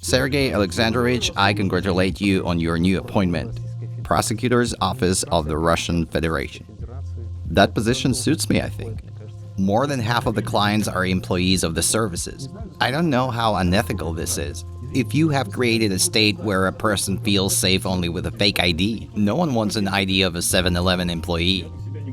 Sergey Alexandrovich, I congratulate you on your new appointment. Prosecutor's Office of the Russian Federation. That position suits me, I think. More than half of the clients are employees of the services. I don't know how unethical this is. If you have created a state where a person feels safe only with a fake ID, no one wants an ID of a 7-Eleven employee.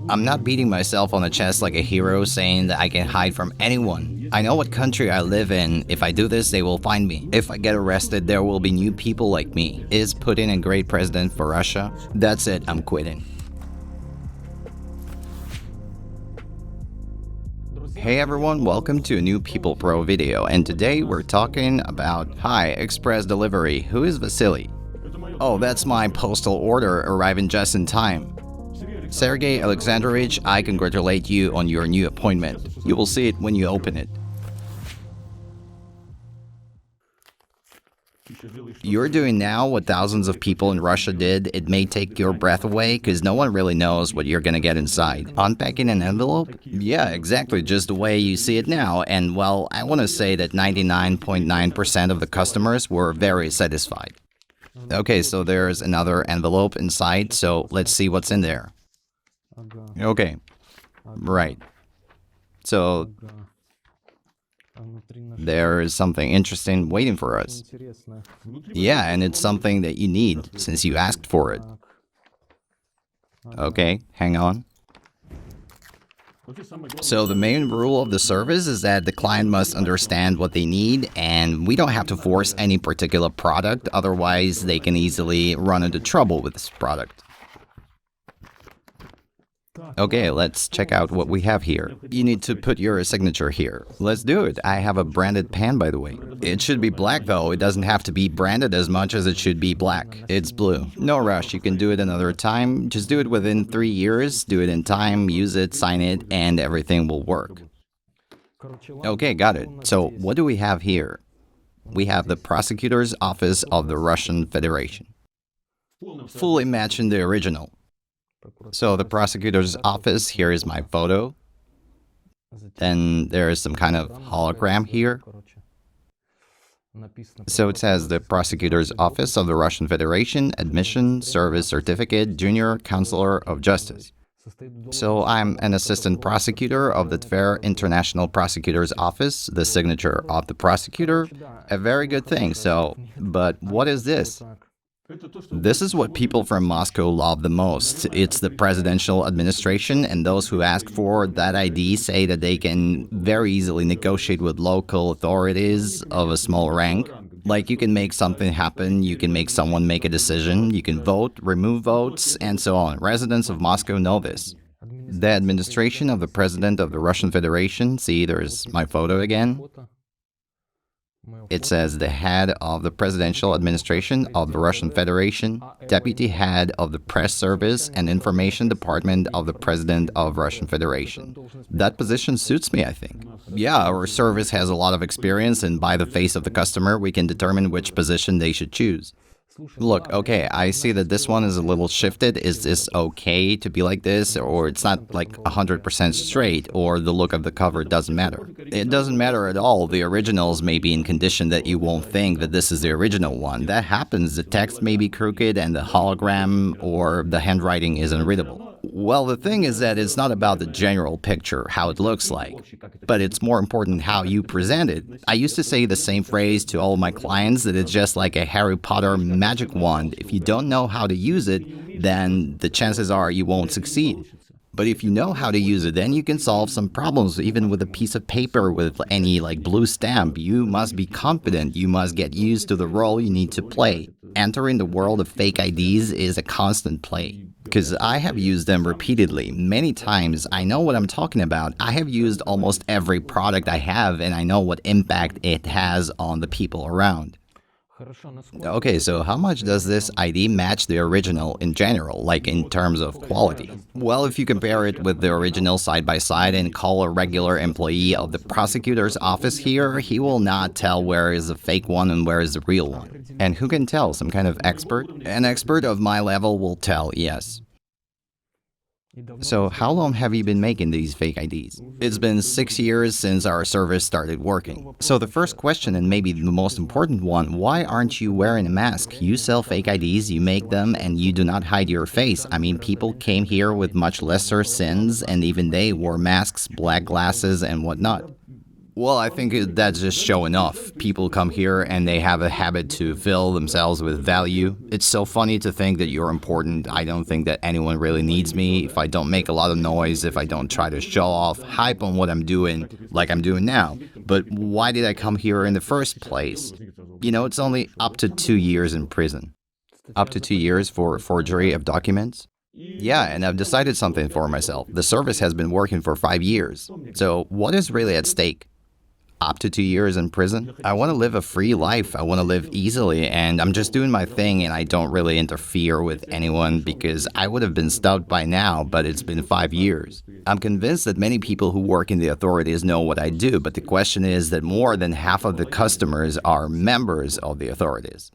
I'm not beating myself on the chest like a hero saying that I can hide from anyone. I know what country I live in. If I do this, they will find me. If I get arrested, there will be new people like me. Is Putin a great president for Russia? That's it, I'm quitting. Hey everyone, welcome to a new People Pro video, and today we're talking about express delivery. Who is Vasily? Oh, that's my postal order arriving just in time. Sergey Alexandrovich, I congratulate you on your new appointment. You will see it when you open it. You're doing now what thousands of people in Russia did. It may take your breath away because no one really knows what you're gonna get inside. Unpacking an envelope? Yeah, exactly, just the way you see it now. And well, I want to say that 99.9% of the customers were very satisfied. Okay, so there's another envelope inside, so let's see what's in there. Okay, right. So there is something interesting waiting for us. Yeah, and it's something that you need since you asked for it. Okay, hang on. So the main rule of the service is that the client must understand what they need, and we don't have to force any particular product, otherwise they can easily run into trouble with this product. Okay, let's check out what we have here. You need to put your signature here. Let's do it. I have a branded pen, by the way. It should be black, though. It doesn't have to be branded as much as it should be black. It's blue. No rush. You can do it another time. Just do it within 3 years. Do it in time, use it, sign it, and everything will work. Okay, got it. So what do we have here? We have the Prosecutor's Office of the Russian Federation. Fully matching the original. So the prosecutor's office, here is my photo. Then there is some kind of hologram here. So it says the prosecutor's office of the Russian Federation, admission, service certificate, junior counselor of justice. So I'm an assistant prosecutor of the Tver International Prosecutor's Office, the signature of the prosecutor. A very good thing, but what is this? This is what people from Moscow love the most. It's the presidential administration, and those who ask for that ID say that they can very easily negotiate with local authorities of a small rank. Like, you can make something happen, you can make someone make a decision, you can vote, remove votes, and so on. Residents of Moscow know this. The administration of the President of the Russian Federation, see, there's my photo again. It says the head of the presidential administration of the Russian Federation, deputy head of the press service and information department of the president of Russian Federation. That position suits me, I think. Yeah, our service has a lot of experience, and by the face of the customer, we can determine which position they should choose. Look, okay, I see that this one is a little shifted. Is this okay to be like this? Or it's not like 100% straight, or the look of the cover doesn't matter? It doesn't matter at all. The originals may be in condition that you won't think that this is the original one. That happens. The text may be crooked and the hologram or the handwriting is unreadable. Well, the thing is that it's not about the general picture, how it looks like, but it's more important how you present it. I used to say the same phrase to all my clients, that it's just like a Harry Potter magic wand. If you don't know how to use it, then the chances are you won't succeed. But if you know how to use it, then you can solve some problems even with a piece of paper with any blue stamp. You must be confident. You must get used to the role you need to play. Entering the world of fake IDs is a constant play. Because I have used them repeatedly, many times. I know what I'm talking about. I have used almost every product I have, and I know what impact it has on the people around. Okay, so how much does this ID match the original in general, like in terms of quality? Well, if you compare it with the original side by side and call a regular employee of the prosecutor's office here, he will not tell where is the fake one and where is the real one. And who can tell? Some kind of expert? An expert of my level will tell, yes. So how long have you been making these fake IDs? It's been 6 years since our service started working. So the first question, and maybe the most important one, why aren't you wearing a mask? You sell fake IDs, you make them, and you do not hide your face. I mean, people came here with much lesser sins, and even they wore masks, black glasses, and whatnot. Well, I think that's just showing off. People come here and they have a habit to fill themselves with value. It's so funny to think that you're important. I don't think that anyone really needs me. If I don't make a lot of noise, if I don't try to show off, hype on what I'm doing, like I'm doing now. But why did I come here in the first place? It's only up to 2 years in prison. Up to 2 years for forgery of documents? Yeah, and I've decided something for myself. The service has been working for 5 years. So what is really at stake? Up to 2 years in prison? I want to live a free life. I want to live easily, and I'm just doing my thing, and I don't really interfere with anyone because I would have been stopped by now, but it's been 5 years. I'm convinced that many people who work in the authorities know what I do, but the question is that more than half of the customers are members of the authorities.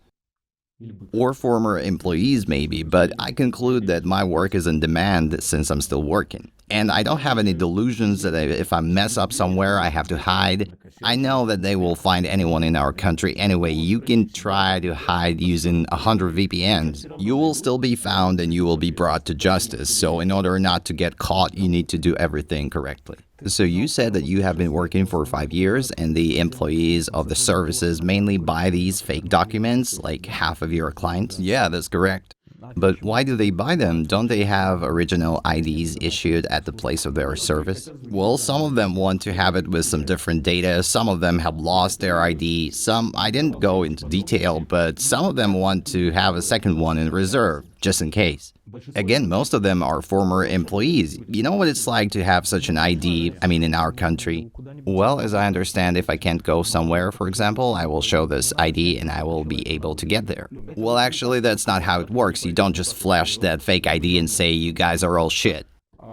Or former employees maybe, but I conclude that my work is in demand since I'm still working. And I don't have any delusions that if I mess up somewhere, I have to hide. I know that they will find anyone in our country anyway. You can try to hide using 100 VPNs. You will still be found and you will be brought to justice. So in order not to get caught, you need to do everything correctly. So you said that you have been working for 5 years and the employees of the services mainly buy these fake documents, like half of your clients? Yeah, that's correct. But why do they buy them? Don't they have original IDs issued at the place of their service? Well, some of them want to have it with some different data. Some of them have lost their ID. Some, I didn't go into detail, but some of them want to have a second one in reserve, just in case. Again, most of them are former employees. You know what it's like to have such an ID, in our country? Well, as I understand, if I can't go somewhere, for example, I will show this ID and I will be able to get there. Well, actually, that's not how it works. You don't just flash that fake ID and say, you guys are all shit.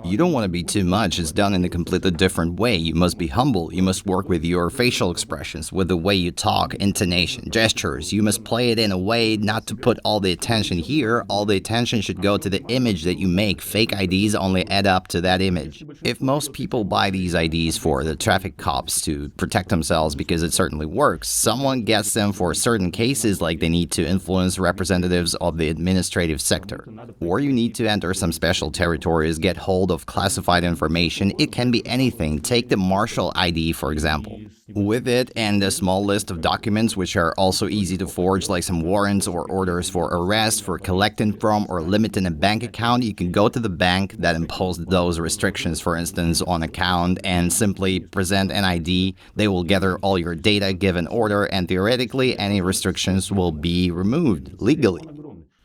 You don't want to be too much. It's done in a completely different way. You must be humble. You must work with your facial expressions, with the way you talk, intonation, gestures. You must play it in a way not to put all the attention here. All the attention should go to the image that you make. Fake IDs only add up to that image. If most people buy these IDs for the traffic cops to protect themselves because it certainly works, someone gets them for certain cases like they need to influence representatives of the administrative sector. Or you need to enter some special territories, get hold of classified information. It can be anything. Take the Marshall ID, for example. With it and a small list of documents which are also easy to forge, like some warrants or orders for arrest, for collecting from or limiting a bank account, you can go to the bank that imposed those restrictions, for instance, on account, and simply present an ID. They will gather all your data, give an order, and theoretically any restrictions will be removed legally.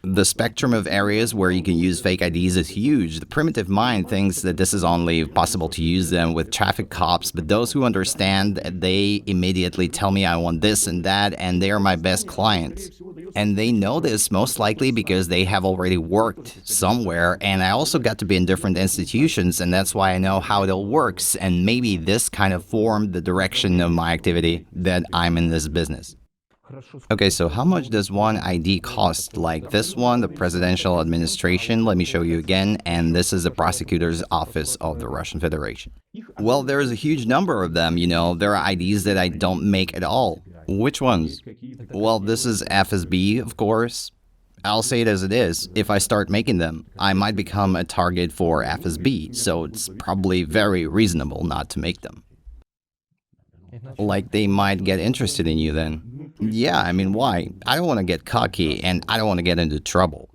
The spectrum of areas where you can use fake IDs is huge. The primitive mind thinks that this is only possible to use them with traffic cops, but those who understand, they immediately tell me I want this and that, and they are my best clients. And they know this most likely because they have already worked somewhere, and I also got to be in different institutions, and that's why I know how it all works, and maybe this kind of formed the direction of my activity that I'm in this business. Okay, so how much does one ID cost? Like this one, the presidential administration, let me show you again, and this is the prosecutor's office of the Russian Federation. Well, there is a huge number of them, there are IDs that I don't make at all. Which ones? Well, this is FSB, of course. I'll say it as it is. If I start making them, I might become a target for FSB, so it's probably very reasonable not to make them. Like they might get interested in you then. Yeah, why? I don't want to get cocky and I don't want to get into trouble.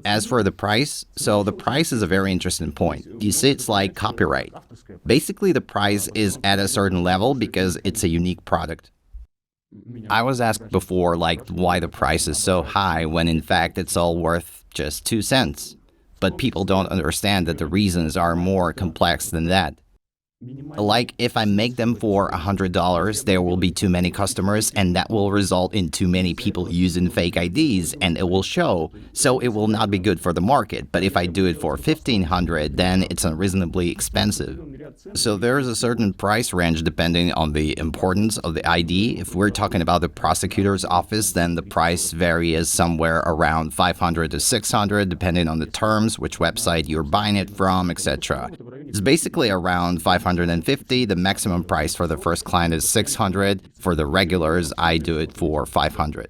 As for the price, so the price is a very interesting point. You see, it's like copyright. Basically, the price is at a certain level because it's a unique product. I was asked before, why the price is so high when in fact it's all worth just 2 cents. But people don't understand that the reasons are more complex than that. Like, if I make them for $100, there will be too many customers, and that will result in too many people using fake IDs, and it will show. So it will not be good for the market. But if I do it for 1,500, then it's unreasonably expensive. So there is a certain price range depending on the importance of the ID. If we're talking about the prosecutor's office, then the price varies somewhere around 500 to 600, depending on the terms, which website you're buying it from, etc. It's basically around 550. The maximum price for the first client is 600. For the regulars, I do it for 500.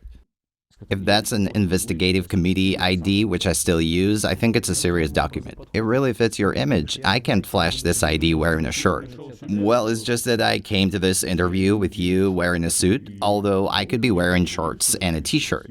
If that's an investigative committee ID, which I still use, I think it's a serious document. It really fits your image. I can't flash this ID wearing a shirt. Well, it's just that I came to this interview with you wearing a suit, although I could be wearing shorts and a t-shirt.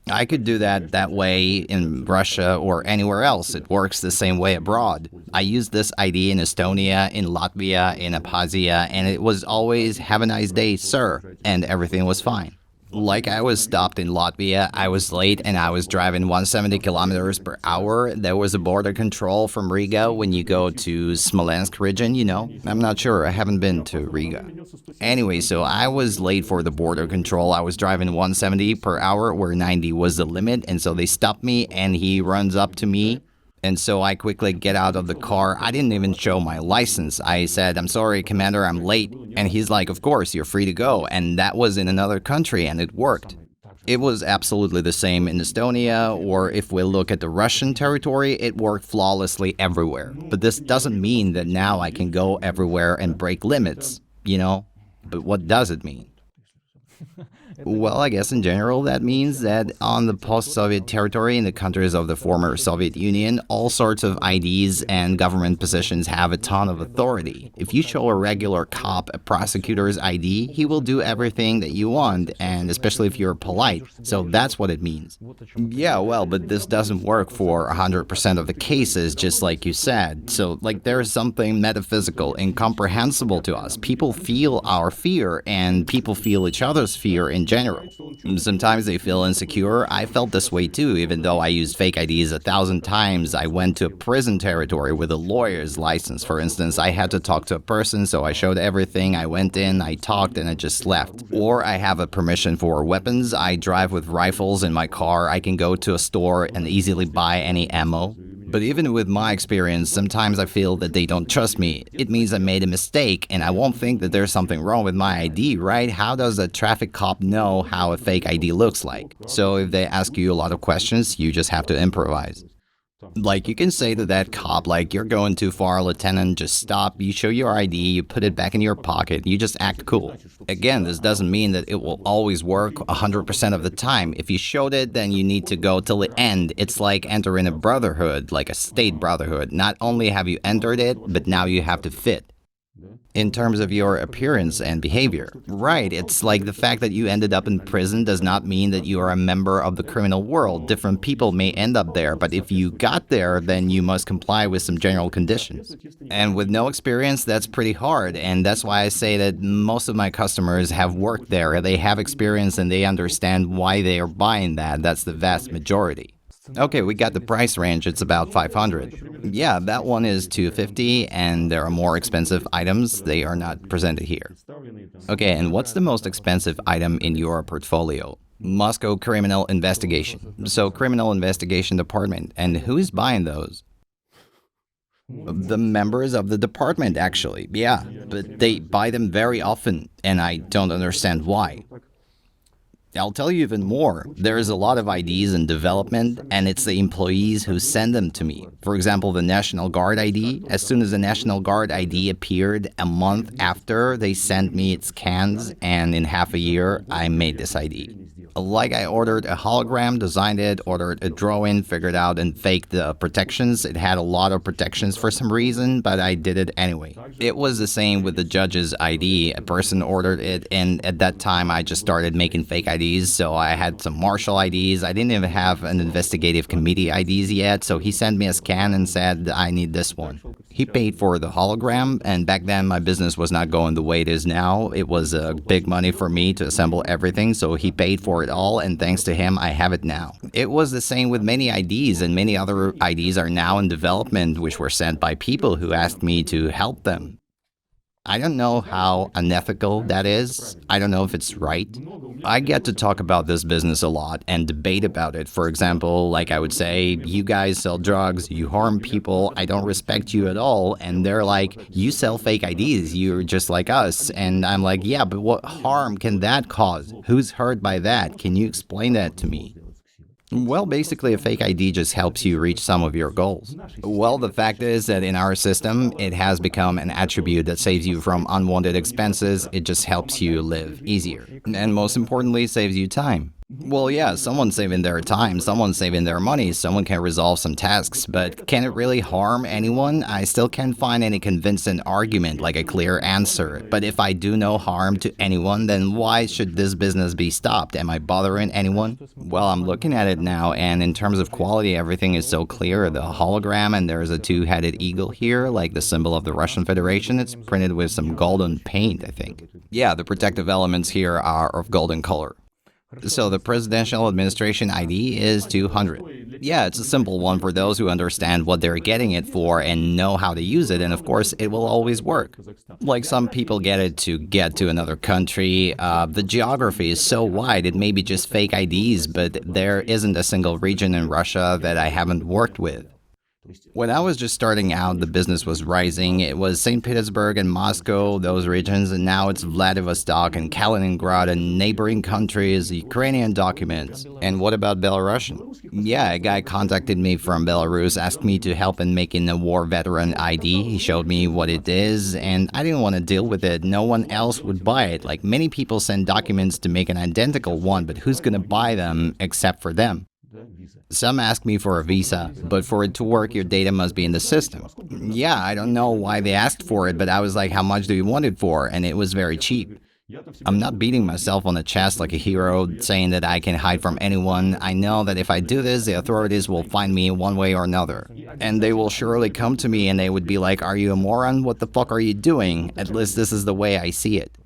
I could do that way in Russia or anywhere else. It works the same way abroad. I used this ID in Estonia, in Latvia, in Abkhazia, and it was always, "Have a nice day, sir," and everything was fine. Like, I was stopped in Latvia, I was late, and I was driving 170 kilometers per hour. There was a border control from Riga when you go to Smolensk region, I'm not sure, I haven't been to Riga. Anyway, so I was late for the border control. I was driving 170 per hour where 90 was the limit, and so they stopped me, and he runs up to me. And so I quickly get out of the car. I didn't even show my license. I said, "I'm sorry, Commander, I'm late." And he's like, "Of course, you're free to go." And that was in another country, and it worked. It was absolutely the same in Estonia, or if we look at the Russian territory, it worked flawlessly everywhere. But this doesn't mean that now I can go everywhere and break limits, But what does it mean? Well, I guess in general that means that on the post-Soviet territory in the countries of the former Soviet Union, all sorts of IDs and government positions have a ton of authority. If you show a regular cop a prosecutor's ID, he will do everything that you want, and especially if you're polite. So that's what it means. Yeah, well, but this doesn't work for 100% of the cases, just like you said. So, there's something metaphysical, incomprehensible to us. People feel our fear, and people feel each other's fear in general. Sometimes they feel insecure. I felt this way too, even though I used fake IDs 1,000 times. I went to a prison territory with a lawyer's license, for instance. I had to talk to a person, so I showed everything. I went in, I talked, and I just left. Or I have a permission for weapons. I drive with rifles in my car. I can go to a store and easily buy any ammo. But even with my experience, sometimes I feel that they don't trust me. It means I made a mistake, and I won't think that there's something wrong with my ID, right? How does a traffic cop know how a fake ID looks like? So if they ask you a lot of questions, you just have to improvise. You can say to that cop, "You're going too far, Lieutenant, just stop." You show your ID, you put it back in your pocket, you just act cool. Again, this doesn't mean that it will always work 100% of the time. If you showed it, then you need to go till the end. It's like entering a brotherhood, like a state brotherhood. Not only have you entered it, but now you have to fit. In terms of your appearance and behavior. Right, it's like the fact that you ended up in prison does not mean that you are a member of the criminal world. Different people may end up there, but if you got there, then you must comply with some general conditions. And with no experience, that's pretty hard, and that's why I say that most of my customers have worked there. They have experience and they understand why they are buying that. That's the vast majority. Okay, we got the price range. It's about 500. Yeah, that one is 250, and there are more expensive items. They are not presented here. Okay, and what's the most expensive item in your portfolio? Moscow Criminal Investigation. So, Criminal Investigation Department. And who is buying those? The members of the department, actually. Yeah, but they buy them very often, and I don't understand why. I'll tell you even more. There's a lot of IDs in development, and it's the employees who send them to me. For example, the National Guard ID. As soon as the National Guard ID appeared, a month after, they sent me its scans, and in half a year, I made this ID. I ordered a hologram, designed it, ordered a drawing, figured out and faked the protections. It had a lot of protections for some reason, but I did it anyway. It was the same with the judge's ID. A person ordered it, and at that time I just started making fake IDs, so I had some martial IDs. I didn't even have an investigative committee IDs yet, so he sent me a scan and said, "I need this one." He paid for the hologram, and back then my business was not going the way it is now. It was big money for me to assemble everything, so he paid for it all, and thanks to him, I have it now. It was the same with many IDs, and many other IDs are now in development, which were sent by people who asked me to help them. I don't know how unethical that is. I don't know if it's right. I get to talk about this business a lot and debate about it. For example, like I would say, you guys sell drugs, you harm people, I don't respect you at all. And they're like, you sell fake IDs, you're just like us. And I'm like, yeah, but what harm can that cause? Who's hurt by that? Can you explain that to me? Well, basically, a fake ID just helps you reach some of your goals. Well, the fact is that in our system, it has become an attribute that saves you from unwanted expenses. It just helps you live easier. And most importantly, saves you time. Well, yeah, someone's saving their time, someone's saving their money, someone can resolve some tasks, but can it really harm anyone? I still can't find any convincing argument, like a clear answer. But if I do no harm to anyone, then why should this business be stopped? Am I bothering anyone? Well, I'm looking at it now, and in terms of quality, everything is so clear. The hologram, and there's a two-headed eagle here, like the symbol of the Russian Federation. It's printed with some golden paint, I think. Yeah, the protective elements here are of golden color. So the presidential administration ID is 200. Yeah, it's a simple one for those who understand what they're getting it for and know how to use it, and of course it will always work. Like some people get it to get to another country. The geography is so wide, it may be just fake IDs, but there isn't a single region in Russia that I haven't worked with. When I was just starting out, the business was rising. It was St. Petersburg and Moscow, those regions, and now it's Vladivostok and Kaliningrad and neighboring countries, Ukrainian documents. And what about Belarusian? Yeah, a guy contacted me from Belarus, asked me to help in making a war veteran ID. He showed me what it is, and I didn't want to deal with it. No one else would buy it. Like, many people send documents to make an identical one, but who's gonna buy them except for them? Some ask me for a visa, but for it to work, your data must be in the system. Yeah, I don't know why they asked for it, but I was like, how much do you want it for? And it was very cheap. I'm not beating myself on the chest like a hero, saying that I can hide from anyone. I know that if I do this, the authorities will find me one way or another. And they will surely come to me and they would be like, are you a moron? What the fuck are you doing? At least this is the way I see it.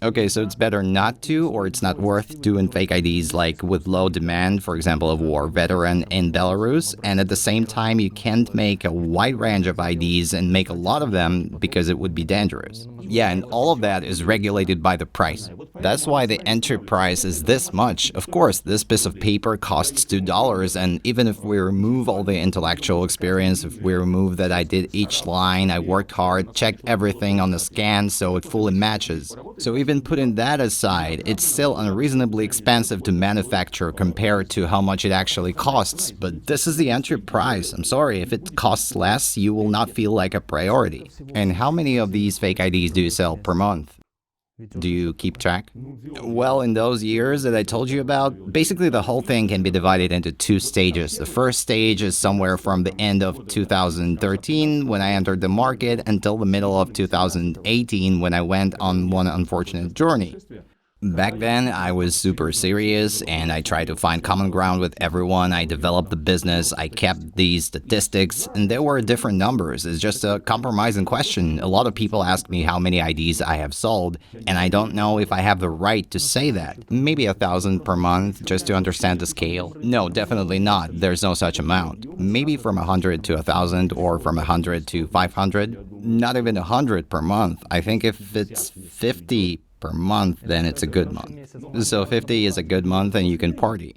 Okay, so it's better not to, or it's not worth doing fake IDs like with low demand, for example, a war veteran in Belarus, and at the same time you can't make a wide range of IDs and make a lot of them because it would be dangerous. Yeah, and all of that is regulated by the price. That's why the entry price is this much. Of course, this piece of paper costs $2, and even if we remove all the intellectual experience, if we remove that I did each line, I worked hard, checked everything on the scan so it fully matches. So even putting that aside, it's still unreasonably expensive to manufacture compared to how much it actually costs. But this is the entry price. I'm sorry, if it costs less, you will not feel like a priority. And how many of these fake IDs do you sell per month? Do you keep track? Well, in those years that I told you about, basically the whole thing can be divided into two stages. The first stage is somewhere from the end of 2013, when I entered the market, until the middle of 2018, when I went on one unfortunate journey. Back then, I was super serious, and I tried to find common ground with everyone. I developed the business, I kept these statistics, and there were different numbers. It's just a compromising question. A lot of people ask me how many IDs I have sold, and I don't know if I have the right to say that. Maybe 1,000 per month, just to understand the scale. No, definitely not. There's no such amount. Maybe from 100 to 1,000, or from 100 to 500. Not even 100 per month. I think if it's 50 per month, then it's a good month. So 50 is a good month and you can party.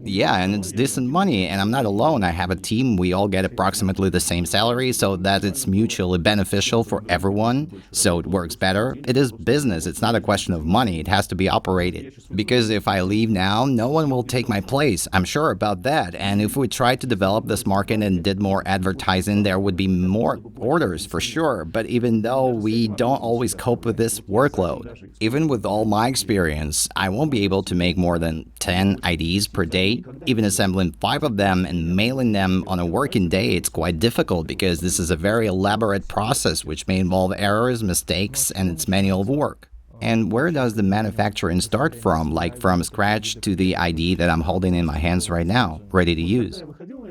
Yeah, and it's decent money, and I'm not alone. I have a team. We all get approximately the same salary, so that it's mutually beneficial for everyone, so it works better. It is business. It's not a question of money. It has to be operated. Because if I leave now, no one will take my place. I'm sure about that. And if we tried to develop this market and did more advertising, there would be more orders for sure. But even though we don't always cope with this workload, even with all my experience, I won't be able to make more than 10 IDs per day. Even assembling 5 of them and mailing them on a working day, it's quite difficult because this is a very elaborate process which may involve errors, mistakes, and it's manual work. And where does the manufacturing start from, like from scratch to the ID that I'm holding in my hands right now, ready to use?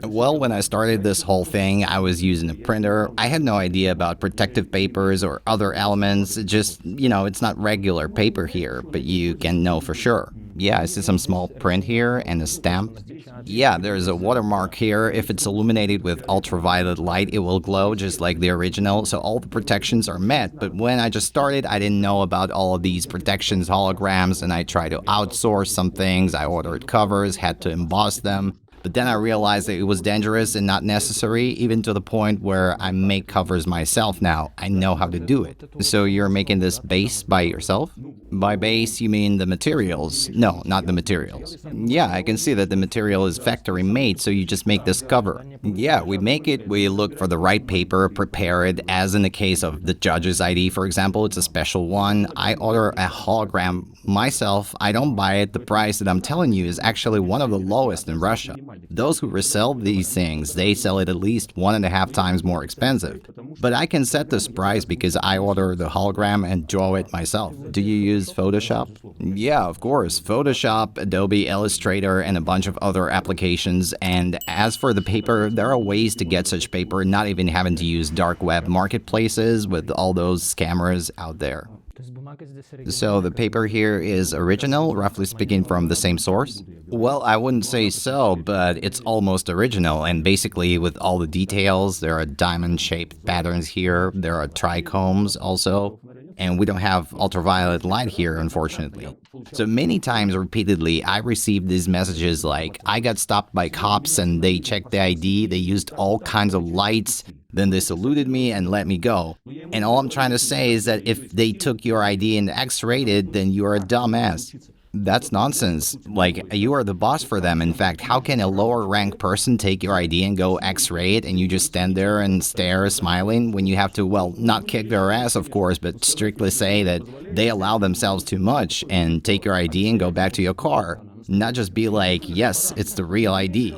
Well, when I started this whole thing, I was using a printer. I had no idea about protective papers or other elements. It's just, it's not regular paper here, but you can know for sure. Yeah, I see some small print here and a stamp. Yeah, there's a watermark here. If it's illuminated with ultraviolet light, it will glow just like the original, so all the protections are met. But when I just started, I didn't know about all of these protections, holograms, and I tried to outsource some things. I ordered covers, had to emboss them. But then I realized that it was dangerous and not necessary, even to the point where I make covers myself now. I know how to do it. So you're making this base by yourself? By base, you mean the materials? No, not the materials. Yeah, I can see that the material is factory made, so you just make this cover. Yeah, we make it, we look for the right paper, prepare it, as in the case of the judge's ID, for example, it's a special one. I order a hologram myself. I don't buy it. The price that I'm telling you is actually one of the lowest in Russia. Those who resell these things, they sell it at least 1.5 times more expensive. But I can set this price because I order the hologram and draw it myself. Do you use Photoshop? Yeah, of course. Photoshop, Adobe Illustrator, and a bunch of other applications. And as for the paper, there are ways to get such paper, not even having to use dark web marketplaces with all those scammers out there. So the paper here is original, roughly speaking, from the same source? Well, I wouldn't say so, but it's almost original, and basically with all the details, there are diamond-shaped patterns here, there are trichomes also, and we don't have ultraviolet light here, unfortunately. So many times, repeatedly, I received these messages like, I got stopped by cops and they checked the ID, they used all kinds of lights, then they saluted me and let me go. And all I'm trying to say is that if they took your ID and X-rayed it, then you're a dumbass. That's nonsense. Like, you are the boss for them. In fact, how can a lower rank person take your ID and go X-ray it and you just stand there and stare smiling when you have to, well, not kick their ass, of course, but strictly say that they allow themselves too much and take your ID and go back to your car. Not just be like, yes, it's the real ID.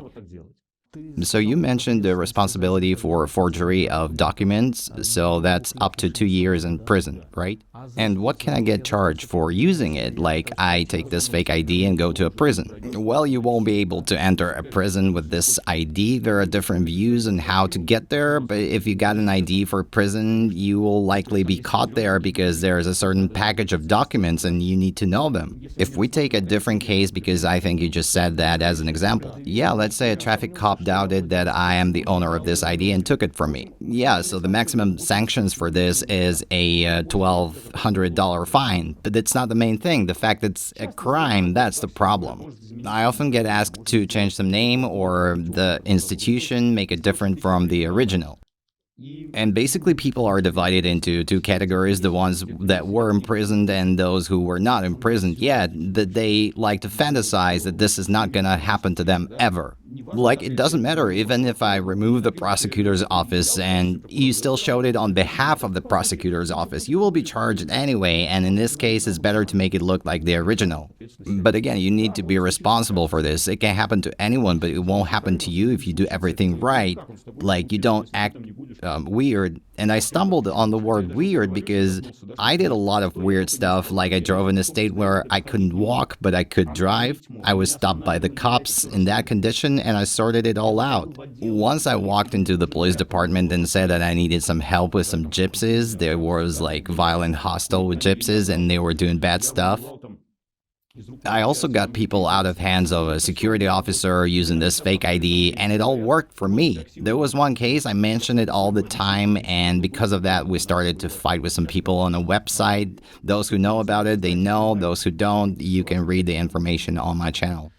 So you mentioned the responsibility for forgery of documents, so that's up to 2 years in prison, right? And what can I get charged for using it? Like, I take this fake ID and go to a prison. Well, you won't be able to enter a prison with this ID. There are different views on how to get there, but if you got an ID for prison, you will likely be caught there because there's a certain package of documents and you need to know them. If we take a different case, because I think you just said that as an example. Yeah, let's say a traffic cop doubted that I am the owner of this ID and took it from me. Yeah, so the maximum sanctions for this is a $1,200 fine. But that's not the main thing. The fact that it's a crime, that's the problem. I often get asked to change the name or the institution, make it different from the original. And basically people are divided into two categories, the ones that were imprisoned and those who were not imprisoned yet, that they like to fantasize that this is not gonna happen to them ever. Like, it doesn't matter even if I remove the prosecutor's office and you still showed it on behalf of the prosecutor's office, you will be charged anyway, and in this case it's better to make it look like the original. But again, you need to be responsible for this. It can happen to anyone, but it won't happen to you if you do everything right. Like, you don't act weird. And I stumbled on the word weird because I did a lot of weird stuff, like I drove in a state where I couldn't walk, but I could drive. I was stopped by the cops in that condition, and I sorted it all out. Once I walked into the police department and said that I needed some help with some gypsies, there was like violent hostel with gypsies and they were doing bad stuff. I also got people out of hands of a security officer using this fake ID, and it all worked for me. There was one case, I mentioned it all the time, and because of that, we started to fight with some people on a website. Those who know about it, they know. Those who don't, you can read the information on my channel.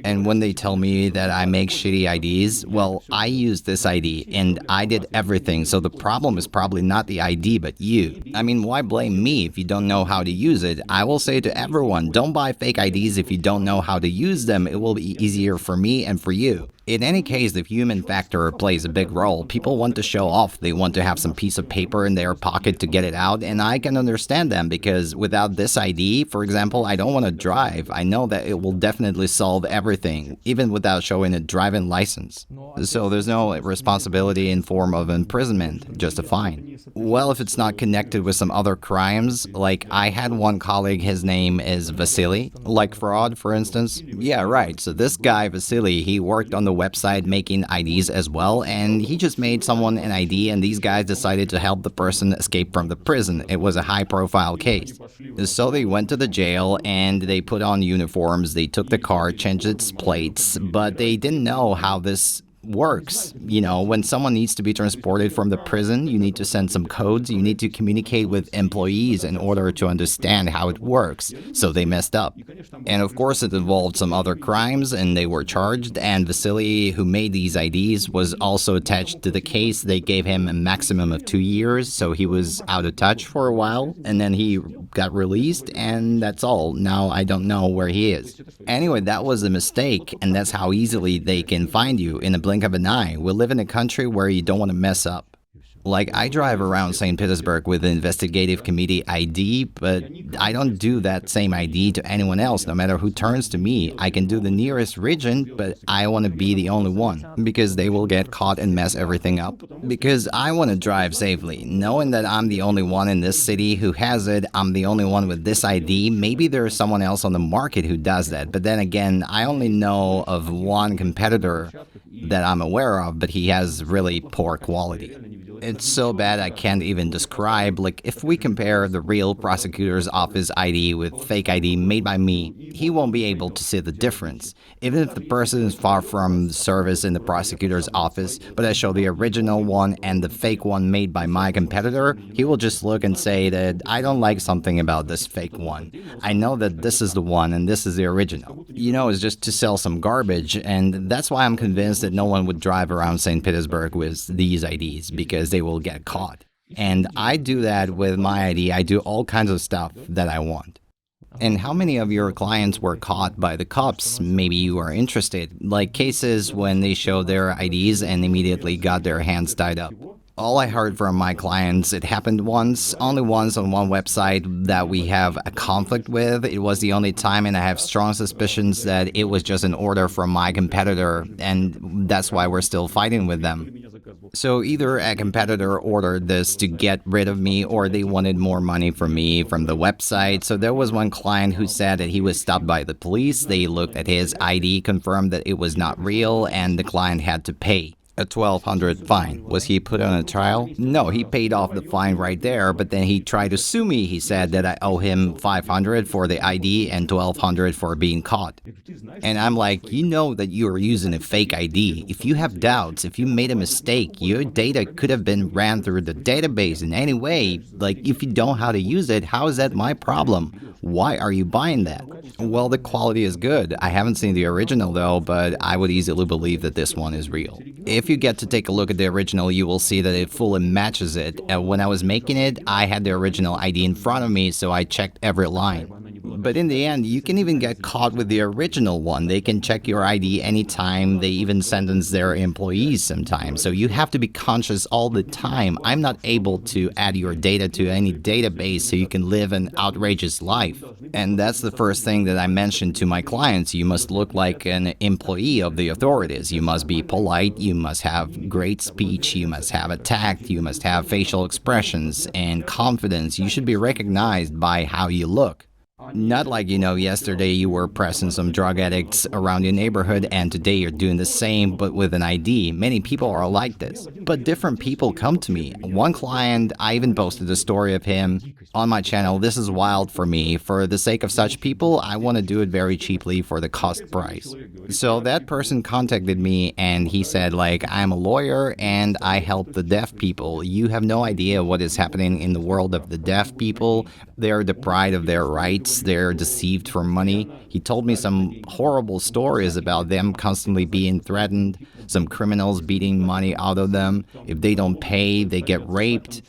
And when they tell me that I make shitty IDs, well, I use this ID and I did everything, so the problem is probably not the ID but you. I mean, why blame me if you don't know how to use it? I will say to everyone, don't buy fake IDs if you don't know how to use them. It will be easier for me and for you. In any case, the human factor plays a big role. People want to show off. They want to have some piece of paper in their pocket to get it out, and I can understand them because without this ID, for example, I don't want to drive. I know that it will definitely solve everything, even without showing a driving license. So there's no responsibility in form of imprisonment, just a fine. Well, if it's not connected with some other crimes, like I had one colleague, his name is Vasily, like fraud, for instance. Yeah, right. So this guy, Vasily, he worked on the website making IDs as well, and he just made someone an ID, and these guys decided to help the person escape from the prison. It was a high-profile case. So they went to the jail, and they put on uniforms, they took the car, changed its plates, but they didn't know how this works. When someone needs to be transported from the prison, you need to send some codes, you need to communicate with employees in order to understand how it works. So they messed up. And of course, it involved some other crimes, and they were charged, and Vasily, who made these IDs, was also attached to the case. They gave him a maximum of 2 years, so he was out of touch for a while, and then he got released, and that's all. Now I don't know where he is. Anyway, that was a mistake, and that's how easily they can find you in a blink of an eye. We live in a country where you don't want to mess up. Like, I drive around St. Petersburg with the investigative committee ID, but I don't do that same ID to anyone else, no matter who turns to me. I can do the nearest region, but I want to be the only one, because they will get caught and mess everything up. Because I want to drive safely, knowing that I'm the only one in this city who has it, I'm the only one with this ID. Maybe there's someone else on the market who does that, but then again, I only know of one competitor that I'm aware of, but he has really poor quality. It's so bad I can't even describe. Like, if we compare the real prosecutor's office ID with fake ID made by me, he won't be able to see the difference. Even if the person is far from service in the prosecutor's office, but I show the original one and the fake one made by my competitor, he will just look and say that I don't like something about this fake one. I know that this is the one and this is the original. It's just to sell some garbage, and that's why I'm convinced that no one would drive around St. Petersburg with these IDs, because they will get caught. And I do that with my ID. I do all kinds of stuff that I want. And how many of your clients were caught by the cops? Maybe you are interested. Like cases when they showed their IDs and immediately got their hands tied up. All I heard from my clients, it happened only once on one website that we have a conflict with. It was the only time, and I have strong suspicions that it was just an order from my competitor, and that's why we're still fighting with them. So either a competitor ordered this to get rid of me, or they wanted more money from me from the website. So there was one client who said that he was stopped by the police. They looked at his ID, confirmed that it was not real, and the client had to pay a 1,200 fine. Was he put on a trial? No, he paid off the fine right there, but then he tried to sue me. He said that I owe him 500 for the ID and 1,200 for being caught. And I'm like, you know that you are using a fake ID. If you have doubts, if you made a mistake, your data could have been ran through the database in any way. Like, if you don't know how to use it, how is that my problem? Why are you buying that? Well, the quality is good. I haven't seen the original though, but I would easily believe that this one is real. If you get to take a look at the original, you will see that it fully matches it. When I was making it, I had the original ID in front of me, so I checked every line. But in the end, you can even get caught with the original one. They can check your ID anytime. They even sentence their employees sometimes. So you have to be conscious all the time. I'm not able to add your data to any database so you can live an outrageous life. And that's the first thing that I mentioned to my clients. You must look like an employee of the authorities. You must be polite. You must have great speech. You must have a tact. You must have facial expressions and confidence. You should be recognized by how you look. Not like, yesterday you were pressing some drug addicts around your neighborhood and today you're doing the same but with an ID. Many people are like this. But different people come to me. One client, I even posted a story of him on my channel. This is wild for me. For the sake of such people, I want to do it very cheaply for the cost price. So that person contacted me and he said, I'm a lawyer and I help the deaf people. You have no idea what is happening in the world of the deaf people. They're deprived of their rights. They're deceived for money. He told me some horrible stories about them constantly being threatened, some criminals beating money out of them. If they don't pay, they get raped.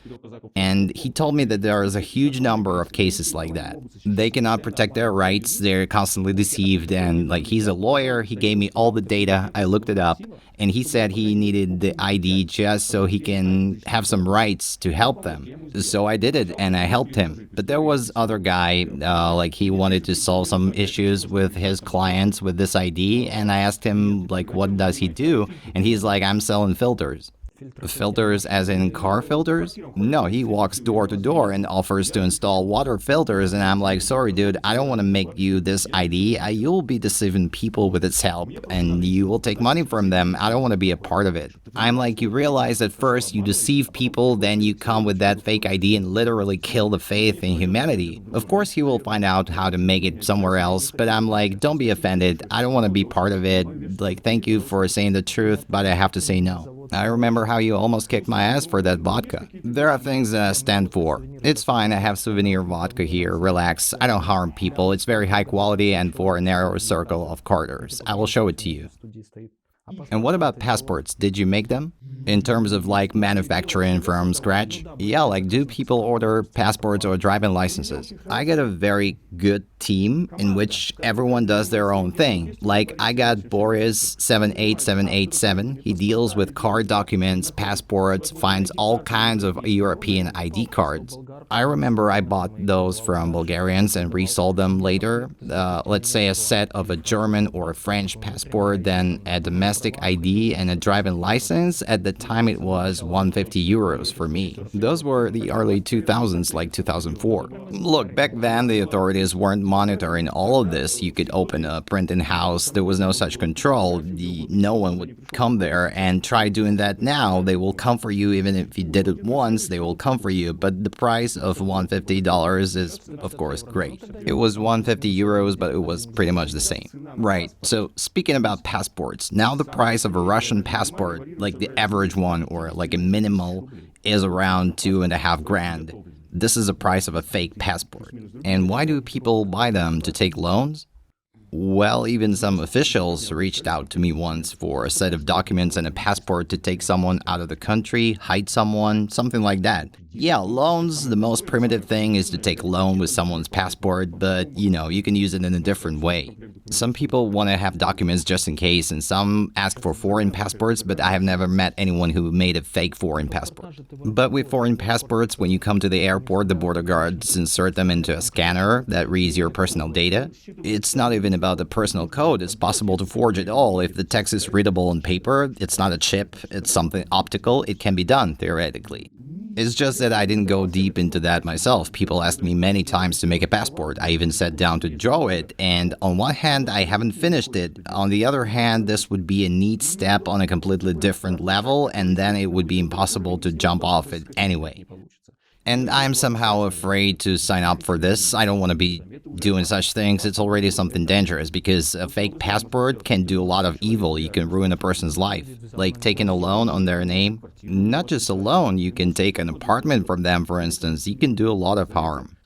And he told me that there is a huge number of cases like that. They cannot protect their rights. They're constantly deceived. And he's a lawyer. He gave me all the data. I looked it up. And he said he needed the ID just so he can have some rights to help them. So I did it and I helped him. But there was other guy, he wanted to solve some issues with his clients with this ID. And I asked him, what does he do? And he's like, I'm selling filters. Filters as in car filters? No, he walks door to door and offers to install water filters, and I'm like, sorry dude, I don't want to make you this ID. You'll be deceiving people with its help, and you will take money from them. I don't want to be a part of it. I'm like, you realize at first you deceive people, then you come with that fake ID and literally kill the faith in humanity. Of course he will find out how to make it somewhere else, but I'm like, don't be offended. I don't want to be part of it. Like, thank you for saying the truth, but I have to say no. I remember how you almost kicked my ass for that vodka. There are things that I stand for. It's fine, I have souvenir vodka here, relax. I don't harm people, it's very high quality and for a narrow circle of carters. I will show it to you. And what about passports? Did you make them? In terms of like manufacturing from scratch? Yeah, like do people order passports or driving licenses? I got a very good team in which everyone does their own thing. Like I got Boris 78787. He deals with card documents, passports, finds all kinds of European ID cards. I remember I bought those from Bulgarians and resold them later. Let's say a set of a German or a French passport, then a domestic ID and a driving license. At the time it was 150 euros for me. Those were the early 2000s, like 2004. Look, back then the authorities weren't monitoring all of this. You could open a printing house, there was no such control. No one would come there and try doing that now. They will come for you even if you did it once, they will come for you. But the price of $150 is, of course, great. It was 150 euros, but it was pretty much the same. Right, so speaking about passports, now the price of a Russian passport, like the average one or like a minimal, is around 2.5 grand. This is the price of a fake passport. And why do people buy them? To take loans? Well, even some officials reached out to me once for a set of documents and a passport to take someone out of the country, hide someone, something like that. Yeah, loans, the most primitive thing is to take a loan with someone's passport, but you can use it in a different way. Some people want to have documents just in case, and some ask for foreign passports, but I have never met anyone who made a fake foreign passport. But with foreign passports, when you come to the airport, the border guards insert them into a scanner that reads your personal data. It's not even about the personal code, it's possible to forge it all. If the text is readable on paper, it's not a chip, it's something optical, it can be done, theoretically. It's just that I didn't go deep into that myself. People asked me many times to make a passport. I even sat down to draw it, and on one hand, I haven't finished it. On the other hand, this would be a neat step on a completely different level, and then it would be impossible to jump off it anyway. And I'm somehow afraid to sign up for this. I don't want to be doing such things. It's already something dangerous because a fake passport can do a lot of evil. You can ruin a person's life. Like taking a loan on their name. Not just a loan, you can take an apartment from them, for instance. You can do a lot of harm.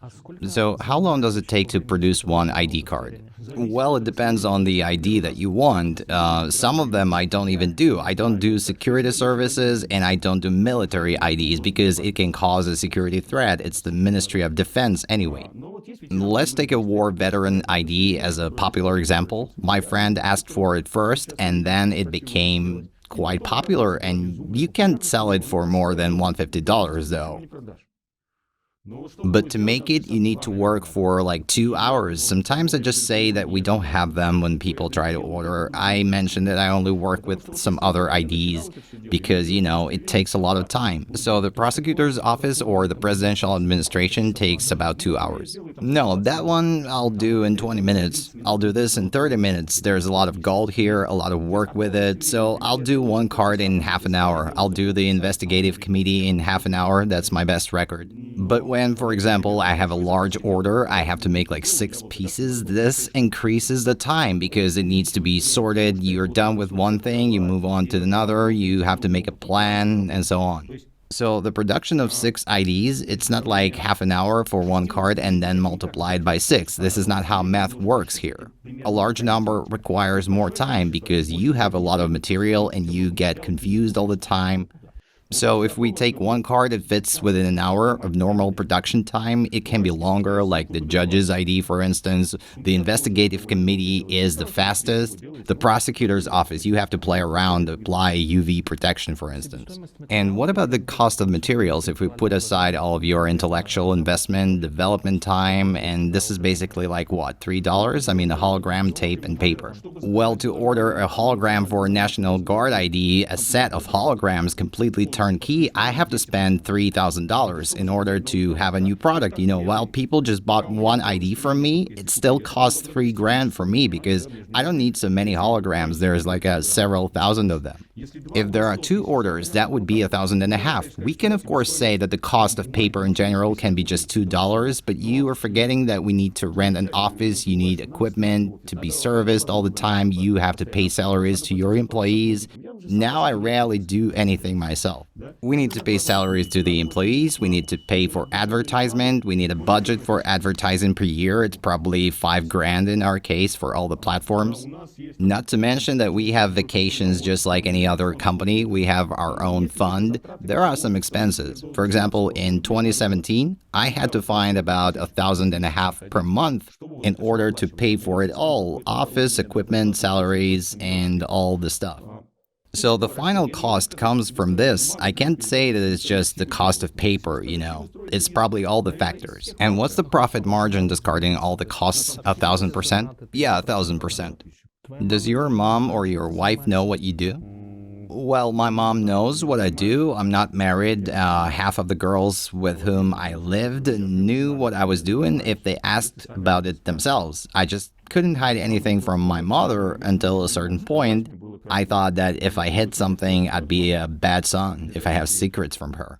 So how long does it take to produce one ID card? Well, it depends on the ID that you want. Some of them I don't even do. I don't do security services and I don't do military IDs because it can cause a security threat. It's the Ministry of Defense anyway. Let's take a war veteran ID as a popular example. My friend asked for it first and then it became quite popular, and you can't sell it for more than $150 though. But to make it, you need to work for like 2 hours. Sometimes I just say that we don't have them when people try to order. I mentioned that I only work with some other IDs because, it takes a lot of time. So the prosecutor's office or the presidential administration takes about 2 hours. No, that one I'll do in 20 minutes. I'll do this in 30 minutes. There's a lot of gold here, a lot of work with it. So I'll do one card in half an hour. I'll do the investigative committee in half an hour. That's my best record. But when, for example, I have a large order, I have to make like 6 pieces, this increases the time because it needs to be sorted. You're done with one thing, you move on to another, you have to make a plan, and so on. So the production of 6 IDs, it's not like half an hour for one card and then multiplied by 6. This is not how math works here. A large number requires more time because you have a lot of material and you get confused all the time. So if we take one car that fits within an hour of normal production time, it can be longer, like the judge's ID, for instance. The investigative committee is the fastest. The prosecutor's office, you have to play around, apply UV protection, for instance. And what about the cost of materials if we put aside all of your intellectual investment, development time, and this is basically like what, $3? I mean, a hologram, tape, and paper. Well, to order a hologram for a National Guard ID, a set of holograms completely turnkey, I have to spend $3,000 in order to have a new product. While people just bought one ID from me, it still costs $3,000 for me because I don't need so many holograms. There's like several thousand of them. If there are 2 orders, that would be $1,500. We can of course say that the cost of paper in general can be just $2, but you are forgetting that we need to rent an office, you need equipment to be serviced all the time, you have to pay salaries to your employees. Now I rarely do anything myself. We need to pay salaries to the employees, we need to pay for advertisement, we need a budget for advertising per year. It's probably $5,000 in our case for all the platforms. Not to mention that we have vacations just like any other company. We have our own fund. There are some expenses. For example, in 2017, I had to find about $1,500 per month in order to pay for it all: office, equipment, salaries, and all the stuff. So the final cost comes from this. I can't say that it's just the cost of paper, It's probably all the factors. And what's the profit margin discarding all the costs? 1,000%? Yeah, 1,000%. Does your mom or your wife know what you do? Well, my mom knows what I do. I'm not married. Half of the girls with whom I lived knew what I was doing if they asked about it themselves. I just couldn't hide anything from my mother until a certain point. I thought that if I hid something, I'd be a bad son if I have secrets from her.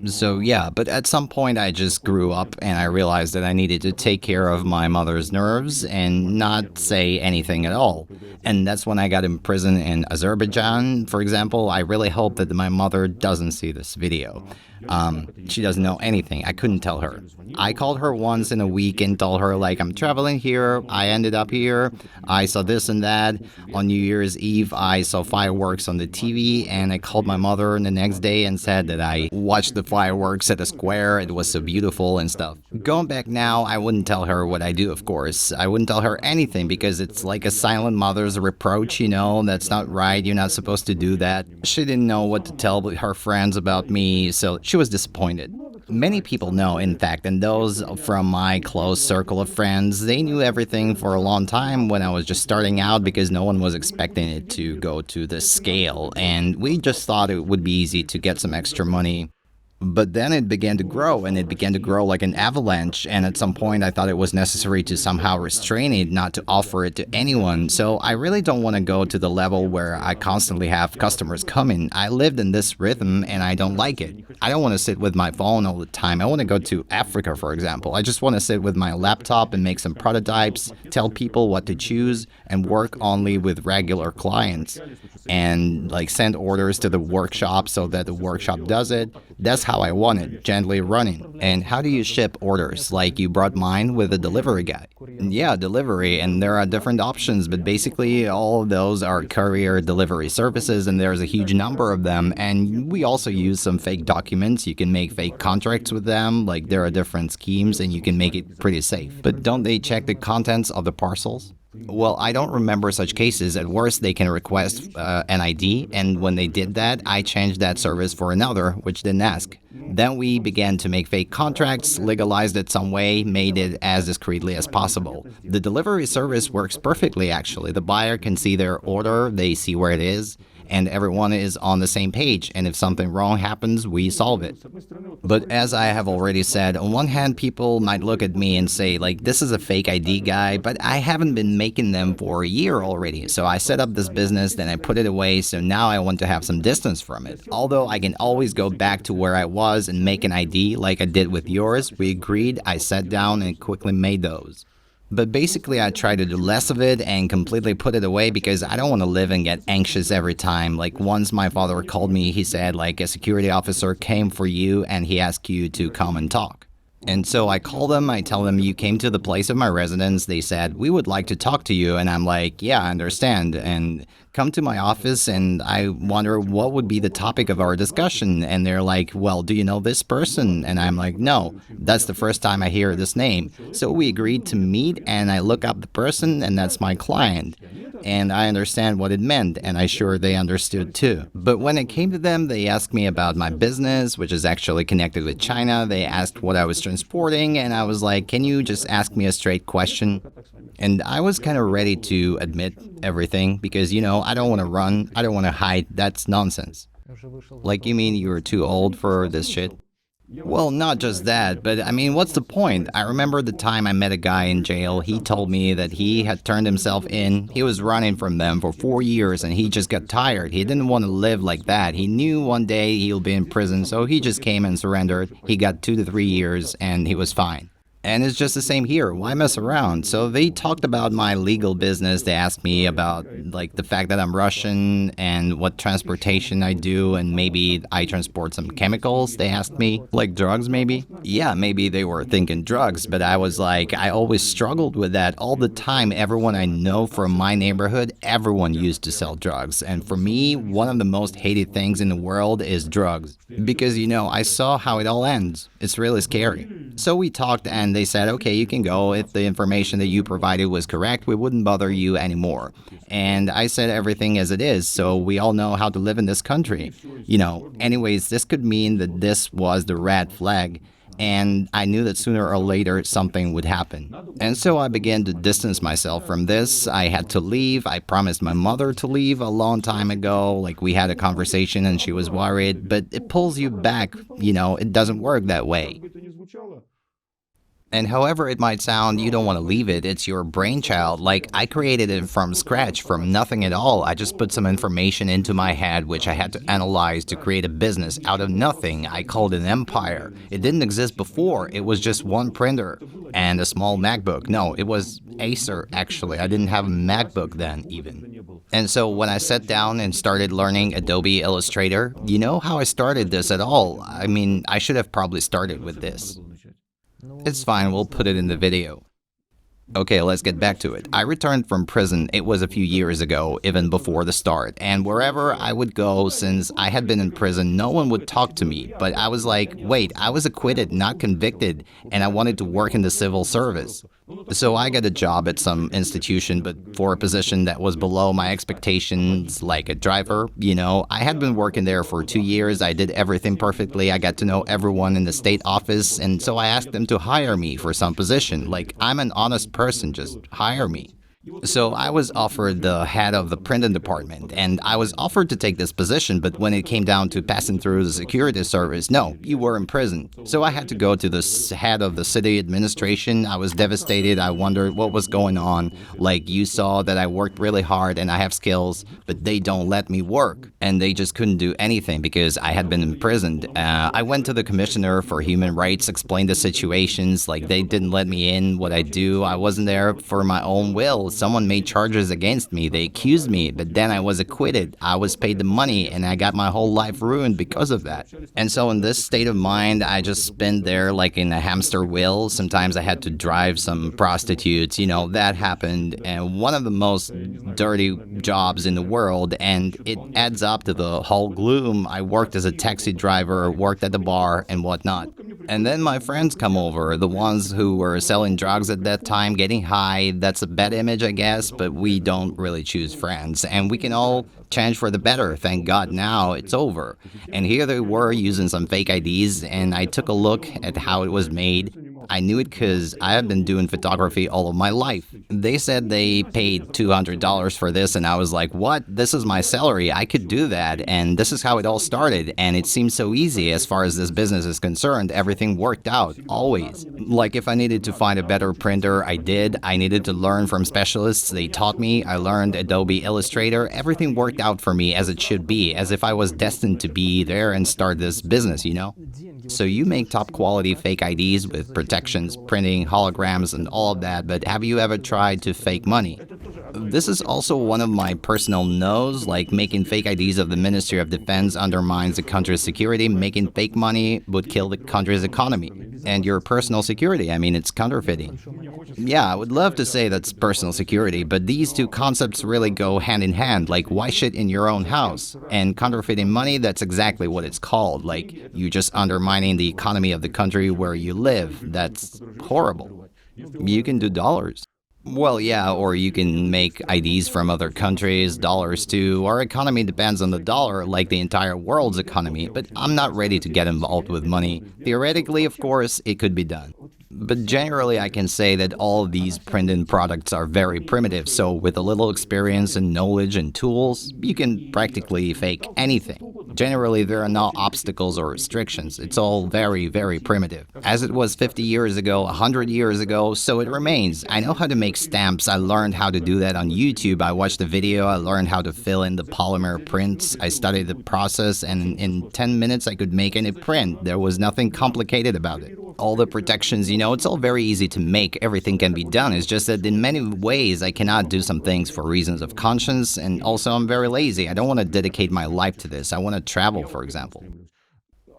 So yeah, but at some point I just grew up and I realized that I needed to take care of my mother's nerves and not say anything at all. And that's when I got imprisoned in Azerbaijan, for example. I really hope that my mother doesn't see this video. She doesn't know anything. I couldn't tell her. I called her once in a week and told her, like, I'm traveling here, I ended up here, I saw this and that. On New Year's Eve, I saw fireworks on the TV, and I called my mother the next day and said that I watched the fireworks at the square, it was so beautiful and stuff. Going back now, I wouldn't tell her what I do, of course. I wouldn't tell her anything because it's like a silent mother's reproach, that's not right, you're not supposed to do that. She didn't know what to tell her friends about me, so she was disappointed. Many people know, in fact, and those from my close circle of friends, they knew everything for a long time when I was just starting out because no one was expecting it to go to this scale, and we just thought it would be easy to get some extra money. But then it began to grow, and it began to grow like an avalanche, and at some point I thought it was necessary to somehow restrain it, not to offer it to anyone. So I really don't want to go to the level where I constantly have customers coming. I lived in this rhythm and I don't like it. I don't want to sit with my phone all the time. I want to go to Africa, for example. I just want to sit with my laptop and make some prototypes, tell people what to choose, and work only with regular clients. And like send orders to the workshop so that the workshop does it. That's how I want it, gently running. And how do you ship orders? Like you brought mine with a delivery guy. Yeah, delivery, and there are different options, but basically all of those are courier delivery services, and there's a huge number of them. And we also use some fake documents. You can make fake contracts with them, like there are different schemes, and you can make it pretty safe. But don't they check the contents of the parcels? Well, I don't remember such cases. At worst, they can request an ID, and when they did that, I changed that service for another, which didn't ask. Then we began to make fake contracts, legalized it some way, made it as discreetly as possible. The delivery service works perfectly, actually. The buyer can see their order, they see where it is, and everyone is on the same page, and if something wrong happens, we solve it. But as I have already said, on one hand, people might look at me and say, like, this is a fake ID guy, but I haven't been making them for a year already. So I set up this business, then I put it away, so now I want to have some distance from it. Although I can always go back to where I was and make an ID like I did with yours, we agreed, I sat down and quickly made those. But basically, I try to do less of it and completely put it away because I don't want to live and get anxious every time. Like once my father called me, he said like a security officer came for you and he asked you to come and talk. And so I call them, I tell them, you came to the place of my residence. They said, we would like to talk to you. And I'm like, yeah, I understand. And come to my office, and I wonder what would be the topic of our discussion. And they're like, well, do you know this person? And I'm like, no, that's the first time I hear this name. So we agreed to meet, and I look up the person, and that's my client. And I understand what it meant, and I'm sure they understood too. But when it came to them, they asked me about my business, which is actually connected with China. They asked what I was transporting, and I was like, can you just ask me a straight question? And I was kind of ready to admit everything because, I don't want to run, I don't want to hide. That's nonsense. Like, you mean you were too old for this shit? Well, not just that, but I mean, what's the point? I remember the time I met a guy in jail. He told me that he had turned himself in. He was running from them for 4 years and he just got tired. He didn't want to live like that. He knew one day he'll be in prison, so he just came and surrendered. He got 2 to 3 years and he was fine. And it's just the same here. Why mess around? So they talked about my legal business. They asked me about like the fact that I'm Russian and what transportation I do, and maybe I transport some chemicals. They asked me, like drugs maybe. Yeah, maybe they were thinking drugs, but I was like, I always struggled with that all the time. Everyone I know from my neighborhood, everyone used to sell drugs. And for me, one of the most hated things in the world is drugs. Because, I saw how it all ends. It's really scary. So we talked, and they said, okay, you can go. If the information that you provided was correct, we wouldn't bother you anymore. And I said everything as it is, so we all know how to live in this country. Anyways, this could mean that this was the red flag. And I knew that sooner or later something would happen. And so I began to distance myself from this. I had to leave. I promised my mother to leave a long time ago. Like, we had a conversation and she was worried, but it pulls you back. It doesn't work that way. And however it might sound, you don't want to leave it. It's your brainchild. Like, I created it from scratch, from nothing at all. I just put some information into my head, which I had to analyze to create a business out of nothing. I called it an empire. It didn't exist before. It was just one printer and a small MacBook. No, it was Acer, actually. I didn't have a MacBook then, even. And so when I sat down and started learning Adobe Illustrator, you know how I started this at all? I mean, I should have probably started with this. It's fine, we'll put it in the video. Okay, let's get back to it. I returned from prison. It was a few years ago, even before the start. And wherever I would go, since I had been in prison, no one would talk to me. But I was like, wait, I was acquitted, not convicted, and I wanted to work in the civil service. So I got a job at some institution, but for a position that was below my expectations, like a driver. I had been working there for 2 years. I did everything perfectly. I got to know everyone in the state office, and so I asked them to hire me for some position. Like, I'm an honest person, just hire me. So I was offered the head of the printing department, and I was offered to take this position, but when it came down to passing through the security service, no, you were in prison. So I had to go to the head of the city administration. I was devastated. I wondered what was going on. Like, you saw that I worked really hard and I have skills, but they don't let me work. And they just couldn't do anything because I had been imprisoned. I went to the commissioner for human rights, explained the situations, like they didn't let me in, what I do. I wasn't there for my own will. Someone made charges against me. They accused me, but then I was acquitted. I was paid the money, and I got my whole life ruined because of that. And so in this state of mind, I just spent there like in a hamster wheel. Sometimes I had to drive some prostitutes, that happened. And one of the most dirty jobs in the world, and it adds up to the whole gloom. I worked as a taxi driver, worked at the bar, and whatnot. And then my friends come over, the ones who were selling drugs at that time, getting high. That's a bad image, I guess, but we don't really choose friends. And we can all change for the better. Thank God now it's over. And here they were using some fake IDs, and I took a look at how it was made. I knew it because I have been doing photography all of my life. They said they paid $200 for this, and I was like, what? This is my salary. I could do that. And this is how it all started. And it seemed so easy as far as this business is concerned. Everything worked out, always. Like, if I needed to find a better printer, I did. I needed to learn from specialists. They taught me. I learned Adobe Illustrator. Everything worked out for me as it should be, as if I was destined to be there and start this business, So you make top quality fake IDs with protections, printing, holograms, and all of that, but have you ever tried to fake money? This is also one of my personal no's, like making fake IDs of the Ministry of Defense undermines the country's security, making fake money would kill the country's economy. And your personal security, I mean, it's counterfeiting. Yeah, I would love to say that's personal security, but these two concepts really go hand in hand, like why shit in your own house? And counterfeiting money, that's exactly what it's called, like you just undermining the economy of the country where you live. That's horrible. You can do dollars. Well, yeah, or you can make IDs from other countries, dollars too. Our economy depends on the dollar, like the entire world's economy, but I'm not ready to get involved with money. Theoretically, of course, it could be done. But generally, I can say that all of these printed products are very primitive, so with a little experience and knowledge and tools, you can practically fake anything. Generally, there are no obstacles or restrictions. It's all very, very primitive. As it was 50 years ago, 100 years ago, so it remains. I know how to make stamps. I learned how to do that on YouTube. I watched a video. I learned how to fill in the polymer prints. I studied the process, and in 10 minutes, I could make any print. There was nothing complicated about it. All the protections, it's all very easy to make. Everything can be done. It's just that in many ways, I cannot do some things for reasons of conscience, and also I'm very lazy. I don't want to dedicate my life to this. I want to travel, for example.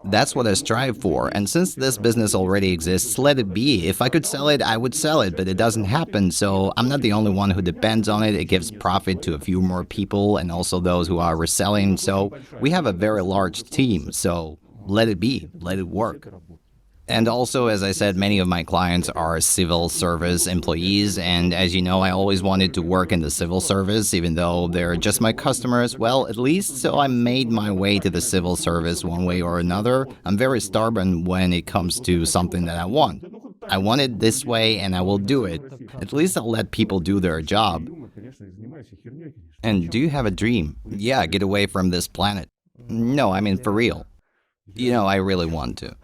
That's what I strive for, and since this business already exists, let it be. If I could sell it, I would sell it, but it doesn't happen, so I'm not the only one who depends on it. It gives profit to a few more people, and also those who are reselling, so we have a very large team, so let it be. Let it work. And also, as I said, many of my clients are civil service employees, and as you know, I always wanted to work in the civil service, even though they're just my customers, well, at least, so I made my way to the civil service one way or another. I'm very stubborn when it comes to something that I want. I want it this way, and I will do it. At least I'll let people do their job. And do you have a dream? Yeah, get away from this planet. No, I mean for real. I really want to.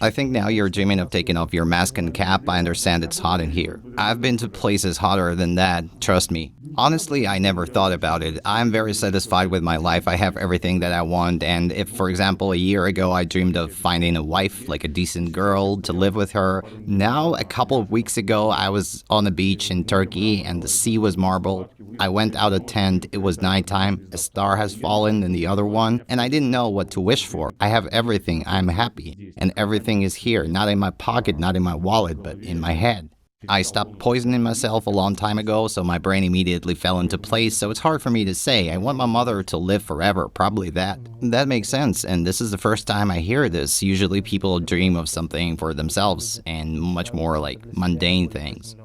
I think now you're dreaming of taking off your mask and cap. I understand it's hot in here. I've been to places hotter than that, trust me. Honestly, I never thought about it. I'm very satisfied with my life. I have everything that I want, and if, for example, a year ago I dreamed of finding a wife, like a decent girl, to live with her, now, a couple of weeks ago, I was on a beach in Turkey, and the sea was marble. I went out a tent, it was nighttime, a star has fallen in the other one, and I didn't know what to wish for. I have everything, I'm happy, and everything is here, not in my pocket, not in my wallet, but in my head. I stopped poisoning myself a long time ago, so my brain immediately fell into place, so it's hard for me to say. I want my mother to live forever, probably that. That makes sense, and this is the first time I hear this. Usually people dream of something for themselves, and much more like mundane things.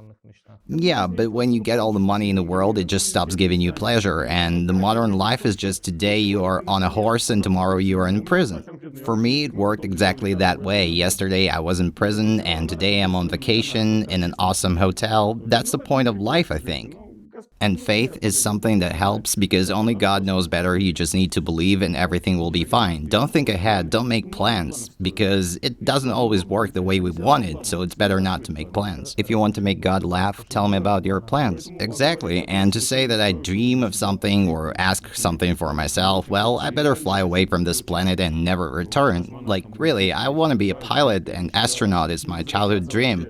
Yeah, but when you get all the money in the world, it just stops giving you pleasure, and the modern life is just today you are on a horse and tomorrow you are in prison. For me, it worked exactly that way. Yesterday I was in prison, and today I'm on vacation in an awesome hotel. That's the point of life, I think. And faith is something that helps because only God knows better. You just need to believe and everything will be fine. Don't think ahead, don't make plans, because it doesn't always work the way we want it, so it's better not to make plans. If you want to make God laugh, tell him about your plans. Exactly, and to say that I dream of something or ask something for myself, well, I better fly away from this planet and never return. Like, really, I want to be a pilot, and astronaut is my childhood dream.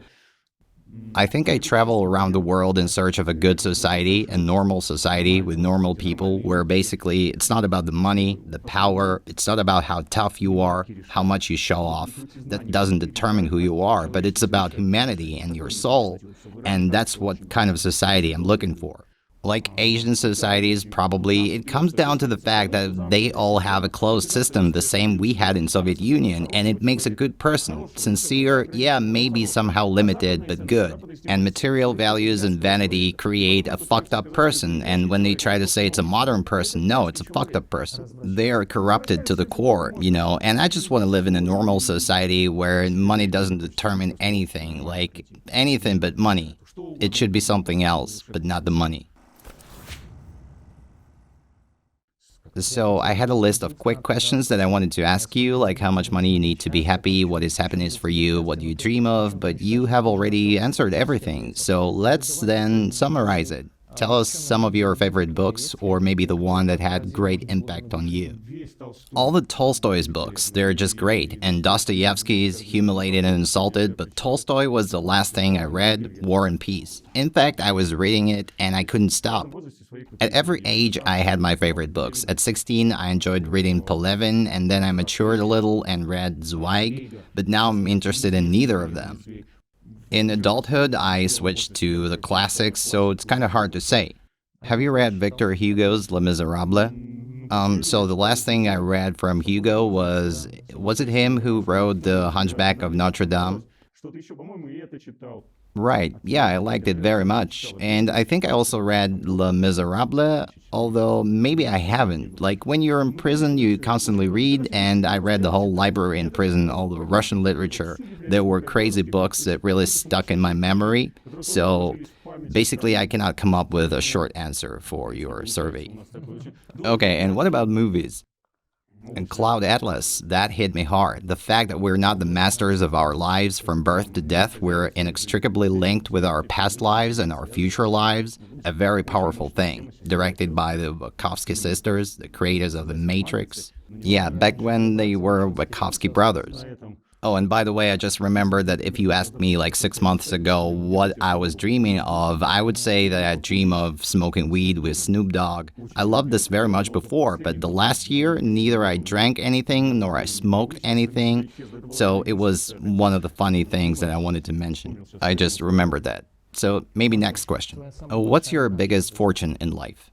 I think I travel around the world in search of a good society, a normal society with normal people where basically it's not about the money, the power, it's not about how tough you are, how much you show off. That doesn't determine who you are, but it's about humanity and your soul. And that's what kind of society I'm looking for. Like Asian societies, probably, it comes down to the fact that they all have a closed system, the same we had in Soviet Union, and it makes a good person. Sincere, yeah, maybe somehow limited, but good. And material values and vanity create a fucked up person, and when they try to say it's a modern person, no, it's a fucked up person. They are corrupted to the core, and I just want to live in a normal society where money doesn't determine anything, like anything but money. It should be something else, but not the money. So I had a list of quick questions that I wanted to ask you, like how much money you need to be happy, what is happiness for you, what do you dream of, but you have already answered everything. So let's then summarize it. Tell us some of your favorite books, or maybe the one that had great impact on you. All the Tolstoy's books, they're just great, and Dostoevsky's Humiliated and Insulted, but Tolstoy was the last thing I read, War and Peace. In fact, I was reading it and I couldn't stop. At every age, I had my favorite books. At 16, I enjoyed reading Pelevin, and then I matured a little and read Zweig, but now I'm interested in neither of them. In adulthood, I switched to the classics, so it's kind of hard to say. Have you read Victor Hugo's Les Miserables? So the last thing I read from Hugo was it him who wrote The Hunchback of Notre Dame? Right, yeah, I liked it very much. And I think I also read Les Miserables, although maybe I haven't. Like, when you're in prison, you constantly read, and I read the whole library in prison, all the Russian literature. There were crazy books that really stuck in my memory. So, basically, I cannot come up with a short answer for your survey. Okay, and what about movies? And Cloud Atlas, that hit me hard. The fact that we're not the masters of our lives from birth to death, we're inextricably linked with our past lives and our future lives, a very powerful thing. Directed by the Wachowski sisters, the creators of The Matrix. Yeah, back when they were Wachowski brothers. Oh, and by the way, I just remembered that if you asked me like 6 months ago what I was dreaming of, I would say that I dream of smoking weed with Snoop Dogg. I loved this very much before, but the last year, neither I drank anything nor I smoked anything. So it was one of the funny things that I wanted to mention. I just remembered that. So maybe next question. What's your biggest fortune in life?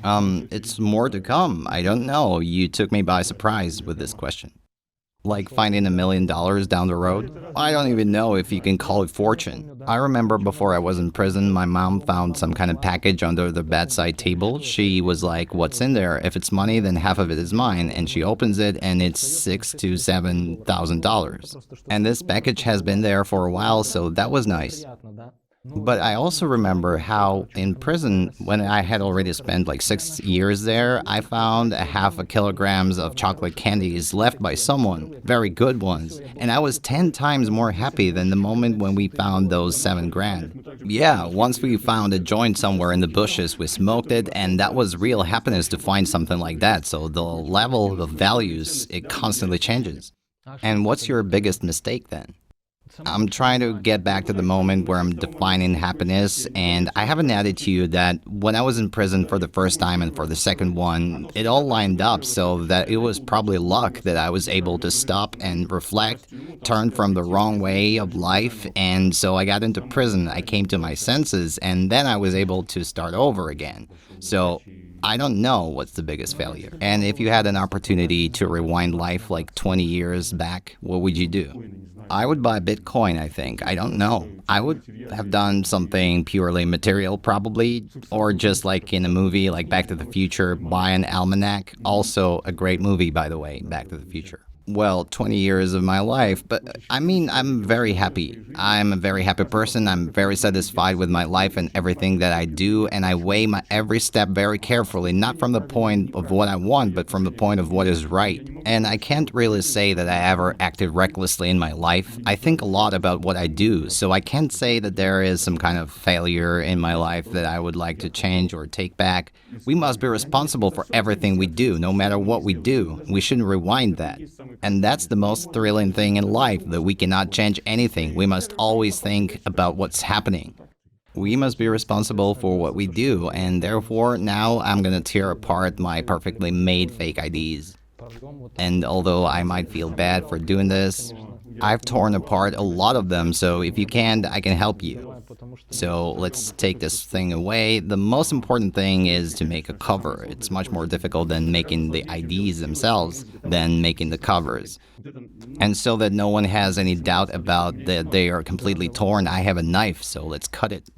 It's more to come. I don't know. You took me by surprise with this question. Like finding $1 million down the road? I don't even know if you can call it fortune. I remember before I was in prison, my mom found some kind of package under the bedside table. She was like, "What's in there? If it's money, then half of it is mine." And she opens it and it's $6,000 to $7,000. And this package has been there for a while, so that was nice. But I also remember how in prison, when I had already spent like 6 years there, I found a half a kilograms of chocolate candies left by someone, very good ones. And I was 10 times more happy than the moment when we found those 7 grand. Yeah, once we found a joint somewhere in the bushes, we smoked it, and that was real happiness to find something like that. So the level of values, it constantly changes. And what's your biggest mistake then? I'm trying to get back to the moment where I'm defining happiness, and I have an attitude that when I was in prison for the first time and for the second one, it all lined up so that it was probably luck that I was able to stop and reflect, turn from the wrong way of life, and so I got into prison, I came to my senses, and then I was able to start over again. So I don't know what's the biggest failure. And if you had an opportunity to rewind life like 20 years back, what would you do? I would buy Bitcoin, I think. I don't know. I would have done something purely material, probably, or just like in a movie like Back to the Future, buy an almanac. Also a great movie, by the way, Back to the Future. Well, 20 years of my life, but I mean, I'm very happy. I'm a very happy person. I'm very satisfied with my life and everything that I do, and I weigh my every step very carefully, not from the point of what I want, but from the point of what is right. And I can't really say that I ever acted recklessly in my life. I think a lot about what I do, so I can't say that there is some kind of failure in my life that I would like to change or take back. We must be responsible for everything we do, no matter what we do. We shouldn't rewind that. And that's the most thrilling thing in life, that we cannot change anything. We must always think about what's happening. We must be responsible for what we do, and therefore now I'm gonna tear apart my perfectly made fake IDs. And although I might feel bad for doing this, I've torn apart a lot of them, so if you can, I can help you. So let's take this thing away. The most important thing is to make a cover. It's much more difficult than making the IDs themselves than making the covers. And so that no one has any doubt about that they are completely torn, I have a knife, so let's cut it.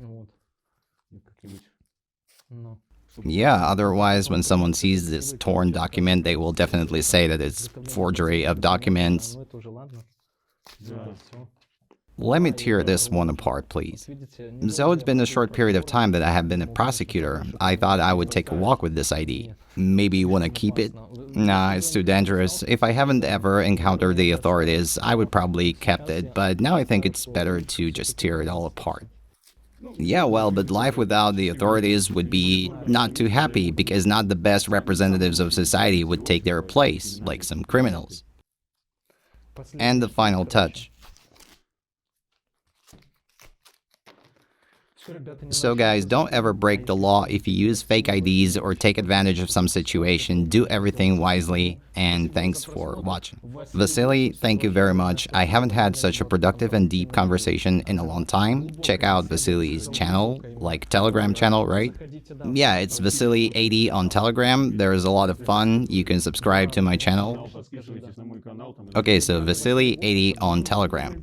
Yeah, otherwise when someone sees this torn document, they will definitely say that it's forgery of documents. Let me tear this one apart, please. So it's been a short period of time that I have been a prosecutor. I thought I would take a walk with this ID. Maybe you want to keep it? Nah, it's too dangerous. If I haven't ever encountered the authorities, I would probably kept it, but now I think it's better to just tear it all apart. Yeah, well, but life without the authorities would be not too happy because not the best representatives of society would take their place, like some criminals. And the final touch. So guys, don't ever break the law if you use fake IDs or take advantage of some situation. Do everything wisely, and thanks for watching. Vasily, thank you very much. I haven't had such a productive and deep conversation in a long time. Check out Vasily's channel, like Telegram channel, right? Yeah, it's Vasily80 on Telegram. There's a lot of fun. You can subscribe to my channel. Okay, so Vasily80 on Telegram.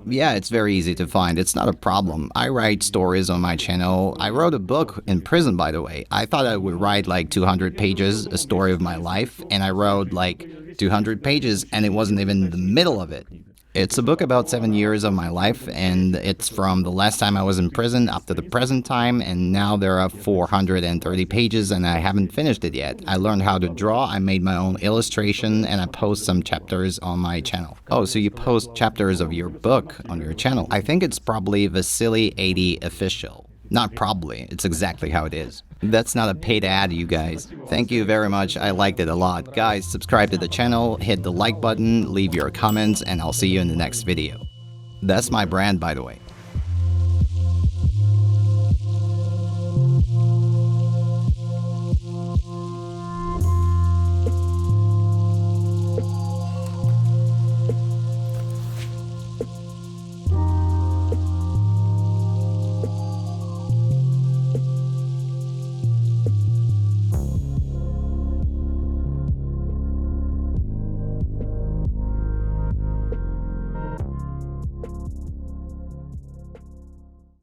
Yeah, it's very easy to find. It's not a problem. I write stories on my channel. I wrote a book in prison, by the way. I thought I would write like 200 pages, a story of my life, and I wrote like 200 pages, and it wasn't even the middle of it. It's a book about 7 years of my life, and it's from the last time I was in prison up to the present time, and now there are 430 pages, and I haven't finished it yet. I learned how to draw, I made my own illustration, and I post some chapters on my channel. Oh, so you post chapters of your book on your channel. I think it's probably Vasily80 official. Not probably, it's exactly how it is. That's not a paid ad, you guys. Thank you very much, I liked it a lot. Guys, subscribe to the channel, hit the like button, leave your comments, and I'll see you in the next video. That's my brand, by the way.